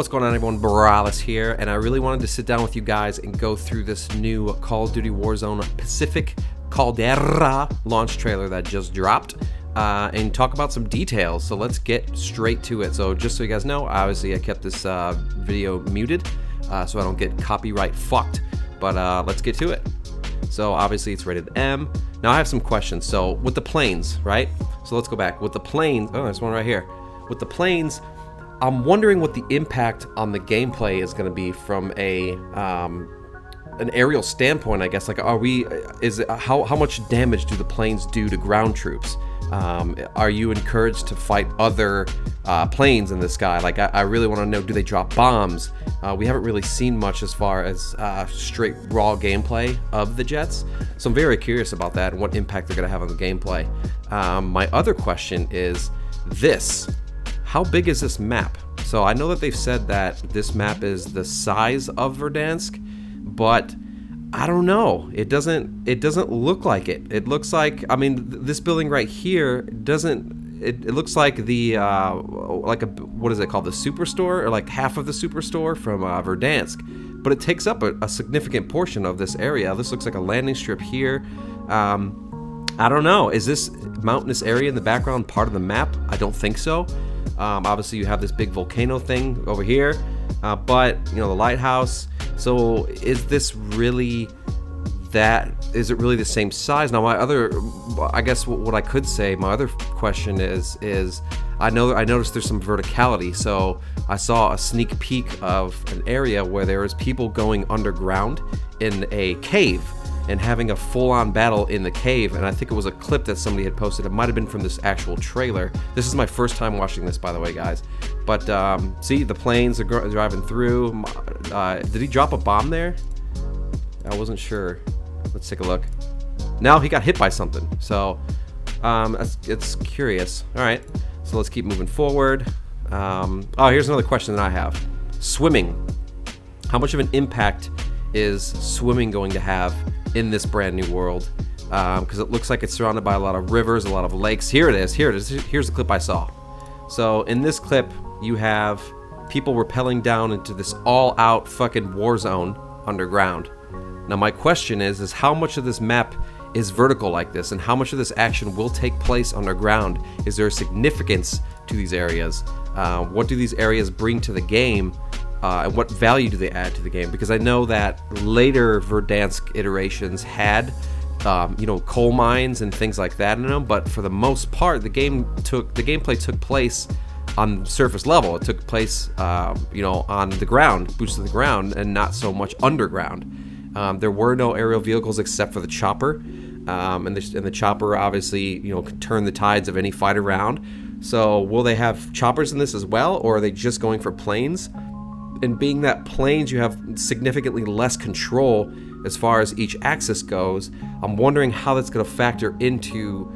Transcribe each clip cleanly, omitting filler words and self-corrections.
What's going on, everyone? Baralis here, and I really wanted to sit down with you guys and go through this new Call of Duty Warzone Pacific Caldera launch trailer that just dropped, and talk about some details. So let's get straight to it. So just so you guys know, obviously I kept this video muted so I don't get copyright fucked, but let's get to it. So obviously it's rated M. Now I have some questions. So with the planes, right? So let's go back. With the planes, oh, there's one right here. With the planes, I'm wondering what the impact on the gameplay is going to be from an aerial standpoint, I guess. Like, how much damage do the planes do to ground troops? Are you encouraged to fight other planes in the sky? Like, I really want to know, do they drop bombs? We haven't really seen much as far as straight raw gameplay of the jets, so I'm very curious about that and what impact they're going to have on the gameplay. My other question is this. How big is this map? So I know that they've said that this map is the size of Verdansk, but I don't know. It doesn't look like it. It looks like, I mean, this building right here doesn't. It looks like the what is it called? The superstore, or like half of the superstore from Verdansk, but it takes up a significant portion of this area. This looks like a landing strip here. I don't know. Is this mountainous area in the background part of the map? I don't think so. Obviously you have this big volcano thing over here, but you know, the lighthouse. So is this really that? Is it really the same size? Now I guess what I could say, my other question is I noticed there's some verticality. So I saw a sneak peek of an area where there was people going underground in a cave and having a full-on battle in the cave, and I think it was a clip that somebody had posted. It might have been from this actual trailer. This is my first time watching this, by the way, guys. But see, the planes are driving through. Did he drop a bomb there? I wasn't sure. Let's take a look. Now he got hit by something, so it's curious. All right, so let's keep moving forward. Oh, here's another question that I have. Swimming. How much of an impact is swimming going to have in this brand new world? Because it looks like it's surrounded by a lot of rivers, a lot of lakes. Here it is. Here's the clip I saw. So in this clip, you have people rappelling down into this all-out fucking war zone underground. Now my question is how much of this map is vertical like this, and how much of this action will take place underground? Is there a significance to these areas? What do these areas bring to the game? And what value do they add to the game? Because I know that later Verdansk iterations had, you know, coal mines and things like that in them, but for the most part, the gameplay took place on surface level. It took place, you know, on the ground, boots to the ground, and not so much underground. There were no aerial vehicles except for the chopper, and the chopper obviously, you know, could turn the tides of any fight around. So will they have choppers in this as well, or are they just going for planes? And being that planes, you have significantly less control as far as each axis goes, I'm wondering how that's going to factor into,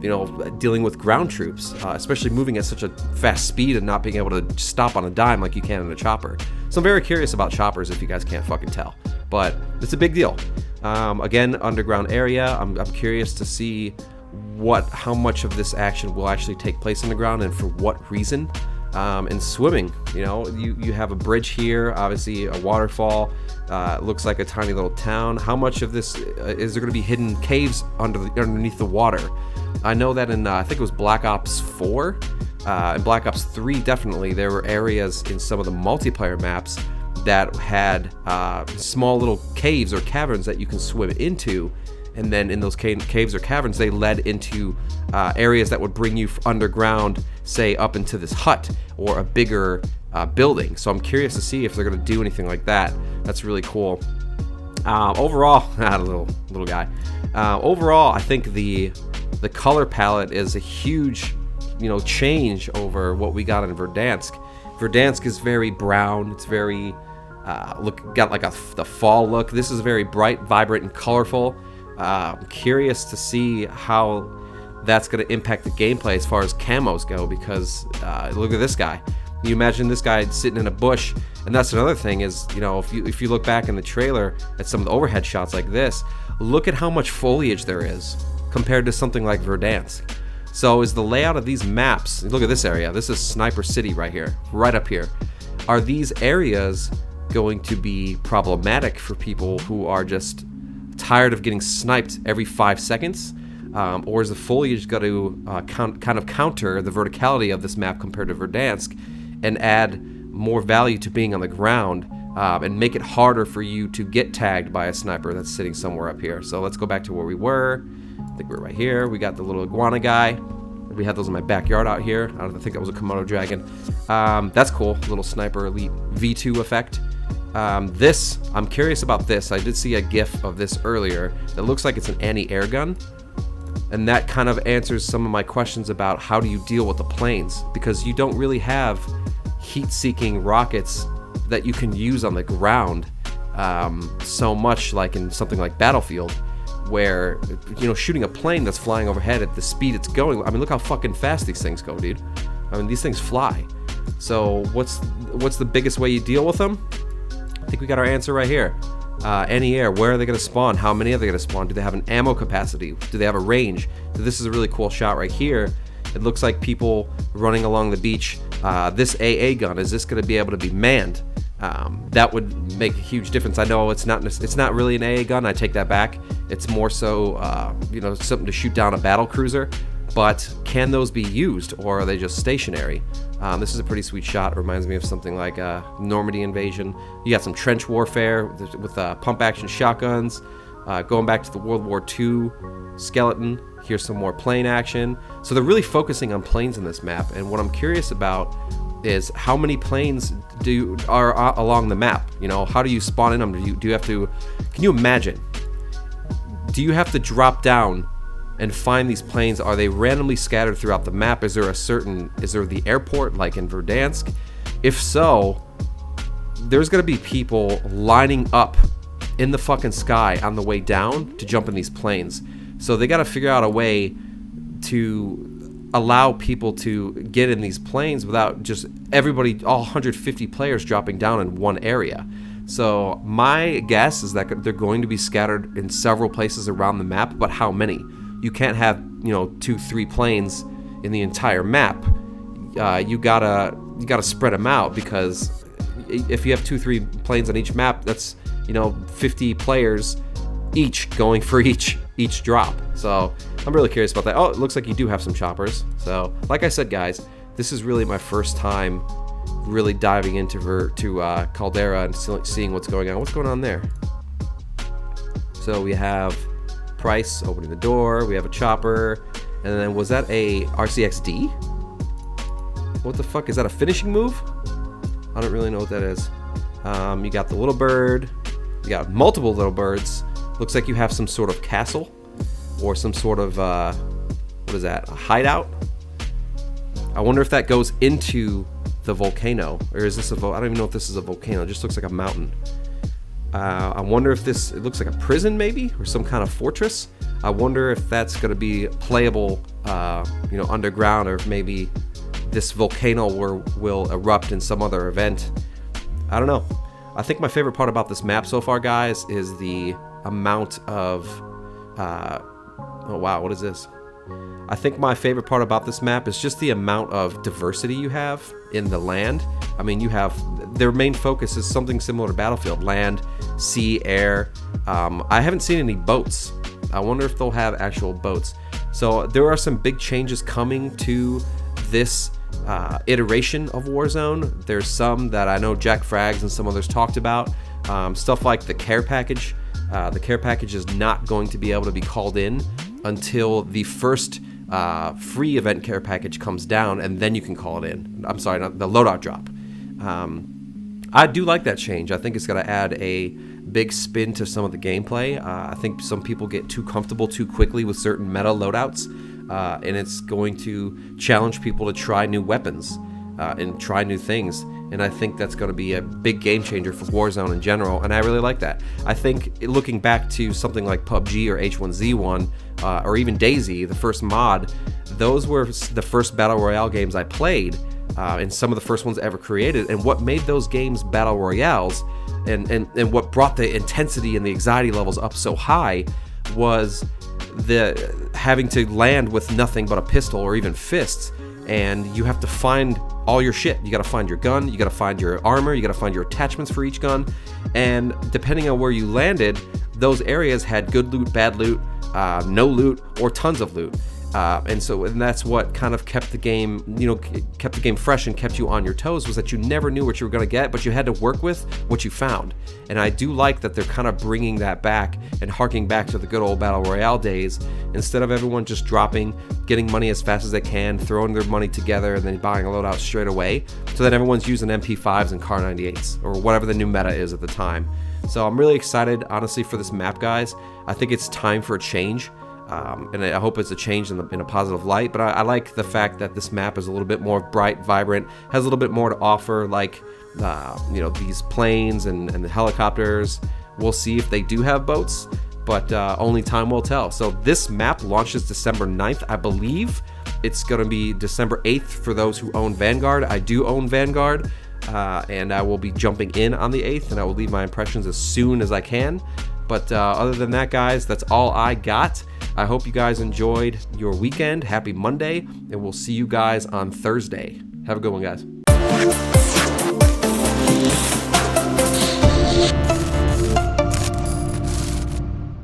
you know, dealing with ground troops, especially moving at such a fast speed and not being able to stop on a dime like you can in a chopper. So I'm very curious about choppers, if you guys can't fucking tell. But it's a big deal. Again, underground area. I'm curious to see how much of this action will actually take place on the ground and for what reason. And swimming, you know, you have a bridge here, obviously a waterfall. It looks like a tiny little town. How much of this is there going to be hidden caves underneath the water? I know that in I think it was Black Ops 4 and Black Ops 3, definitely there were areas in some of the multiplayer maps that had small little caves or caverns that you can swim into. And then in those caves or caverns, they led into areas that would bring you underground, say up into this hut or a bigger building. So I'm curious to see if they're going to do anything like that. That's really cool. Overall, little guy. Overall, I think the color palette is a huge, you know, change over what we got in Verdansk. Verdansk is very brown. It's very got like the fall look. This is very bright, vibrant, and colorful. I'm curious to see how that's going to impact the gameplay as far as camos go, because look at this guy. You imagine this guy sitting in a bush, and that's another thing is, you know, if you look back in the trailer at some of the overhead shots like this, look at how much foliage there is compared to something like Verdansk. So is the layout of these maps, look at this area, this is Sniper City right here, right up here. are these areas going to be problematic for people who are just tired of getting sniped every 5 seconds? Or is the foliage got to kind of counter the verticality of this map compared to Verdansk and add more value to being on the ground and make it harder for you to get tagged by a sniper that's sitting somewhere up here? So let's go back to where we were. I think we're right here. We got the little iguana guy. We had those in my backyard out here. I think that was a Komodo dragon. That's cool. Little sniper elite V2 effect. This, I'm curious about this. I did see a GIF of this earlier that looks like it's an anti-air gun. And that kind of answers some of my questions about how do you deal with the planes, because you don't really have heat-seeking rockets that you can use on the ground so much like in something like Battlefield, where, you know, shooting a plane that's flying overhead at the speed it's going. I mean, look how fucking fast these things go, dude. I mean, these things fly. So what's the biggest way you deal with them? I think we got our answer right here. Anti-air, where are they going to spawn? How many are they going to spawn? Do they have an ammo capacity? Do they have a range? So this is a really cool shot right here. It looks like people running along the beach. This AA gun, is this going to be able to be manned? That would make a huge difference. I know it's not really an AA gun. I take that back. It's more so, you know, something to shoot down a battle cruiser. But can those be used, or are they just stationary? This is a pretty sweet shot. It reminds me of something like Normandy Invasion. You got some trench warfare with pump action shotguns. Going back to the World War II skeleton. Here's some more plane action. So they're really focusing on planes in this map. And what I'm curious about is how many planes are along the map. You know, how do you spawn in them? Do you have to? Can you imagine? Do you have to drop down and find these planes? Are they randomly scattered throughout the map? Is there the airport like in Verdansk? If so, there's gonna be people lining up in the fucking sky on the way down to jump in these planes. So they gotta figure out a way to allow people to get in these planes without just everybody, all 150 players dropping down in one area. So my guess is that they're going to be scattered in several places around the map, but how many? You can't have, you know, 2-3 planes in the entire map. You gotta spread them out, because if you have 2-3 planes on each map, that's, you know, 50 players each going for each drop. So I'm really curious about that. Oh, it looks like you do have some choppers. So like I said, guys, this is really my first time really diving into Caldera and seeing what's going on. What's going on there? So we have Price opening the door, we have a chopper, and then was that a RCXD? What the fuck, is that a finishing move? I don't really know what that is. You got the little bird, you got multiple little birds. Looks like you have some sort of castle or some sort of what is that, a hideout? I wonder if that goes into the volcano, or is this I don't even know if this is a volcano. It just looks like a mountain. I wonder if it looks like a prison maybe, or some kind of fortress. I wonder if that's going to be playable, you know, underground, or if maybe this volcano will erupt in some other event. I don't know. I think my favorite part about this map so far, guys, is the amount of, oh wow, what is this? I think my favorite part about this map is just the amount of diversity you have in the land. I mean, you have, their main focus is something similar to Battlefield: land, sea, air. I haven't seen any boats. I wonder if they'll have actual boats. So there are some big changes coming to this iteration of Warzone. There's some that I know Jack Frags and some others talked about. Stuff like the care package. The care package is not going to be able to be called in until the first free event care package comes down, and then you can call it in. I'm sorry, not the loadout drop. I do like that change. I think it's going to add a big spin to some of the gameplay. I think some people get too comfortable too quickly with certain meta loadouts, and it's going to challenge people to try new weapons and try new things. And I think that's going to be a big game changer for Warzone in general, and I really like that. I think looking back to something like PUBG or H1Z1 or even DayZ, the first mod, those were the first Battle Royale games I played, and some of the first ones ever created. And what made those games Battle Royales and what brought the intensity and the anxiety levels up so high was the having to land with nothing but a pistol or even fists. and you have to find all your shit. You got to find your gun, you got to find your armor, you got to find your attachments for each gun, and depending on where you landed, those areas had good loot, bad loot, no loot, or tons of loot. And that's what kind of kept the game, kept the game fresh and kept you on your toes, was that you never knew what you were going to get, but you had to work with what you found. And I do like that they're kind of bringing that back and harking back to the good old Battle Royale days, instead of everyone just dropping, getting money as fast as they can, throwing their money together, and then buying a loadout straight away, so that everyone's using MP5s and Car 98s, or whatever the new meta is at the time. So I'm really excited, honestly, for this map, guys. I think it's time for a change. And I hope it's a change in a positive light, but I like the fact that this map is a little bit more bright, vibrant, has a little bit more to offer, like these planes and the helicopters. We'll see if they do have boats, but only time will tell. So this map launches December 9th, I believe. It's going to be December 8th for those who own Vanguard. I do own Vanguard, and I will be jumping in on the 8th, and I will leave my impressions as soon as I can. But other than that, guys, that's all I got. I hope you guys enjoyed your weekend. Happy Monday, and we'll see you guys on Thursday. Have a good one, guys.